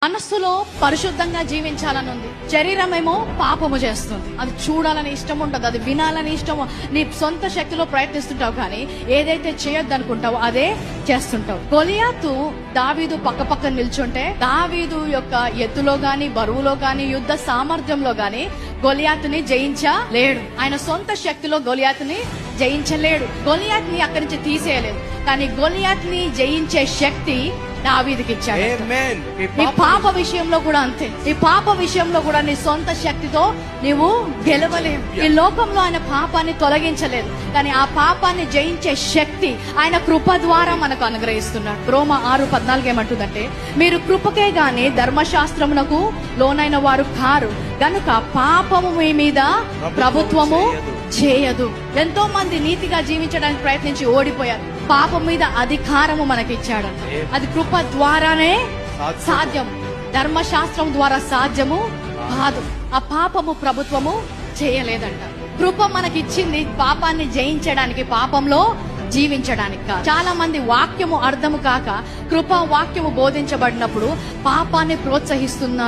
మనస్సులో పరిశుద్ధంగా జీవించాలని ఉంది, శరీరమేమో పాపము చేస్తుంది. అది చూడాలని ఇష్టం ఉంటుంది, అది వినాలని ఇష్టము. నీ సొంత శక్తిలో ప్రయత్నిస్తుంటావు, కానీ ఏదైతే చేయొద్దు అనుకుంటావో అదే చేస్తుంటావు. గొలియాతు దావీదు పక్క నిల్చుంటే దావీదు యొక్క ఎత్తులో గాని, బరువులో గాని, యుద్ధ సామర్థ్యంలో గాని గొలియాతుని జయించలేడు. ఆయన సొంత శక్తిలో గొలియాతుని జయించలేడు. గొలియాత్ని అక్కడి నుంచి తీసేయలేదు, కానీ గొలియాత్ని జయించే శక్తి దావీదుకి ఇచ్చాడు. నీ పాప విషయంలో కూడా అంతే. నీ పాప విషయంలో కూడా నీ సొంత శక్తితో నీవు గెలవలేవు. ఈ లోకంలో ఆయన పాపాన్ని తొలగించలేదు, కానీ ఆ పాపాన్ని జయించే శక్తి ఆయన కృప ద్వారా మనకు అనుగ్రహిస్తున్నాడు. రోమా 6:14 ఏమంటుందంటే, మీరు కృపకే గాని ధర్మశాస్త్రమునకు లోనైన వారు కారు గనుక పాపము మీ మీద ప్రభుత్వము చేయదు. ఎంతో మంది నీతిగా జీవించడానికి ప్రయత్నించి ఓడిపోయారు. పాపం మీద అధికారము మనకిచ్చాడు. అది కృప ద్వారానే సాధ్యం, ధర్మశాస్త్రం ద్వారా సాధ్యము కాదు. ఆ పాపము ప్రభుత్వము చేయలేదంట. కృప మనకిచ్చింది పాపాన్ని జయించడానికి, పాపంలో జీవించడానికి కాదు. చాలా మంది వాక్యము అర్థము కాక కృపా వాక్యము బోధించబడినప్పుడు పాపాన్ని ప్రోత్సహిస్తున్నారు.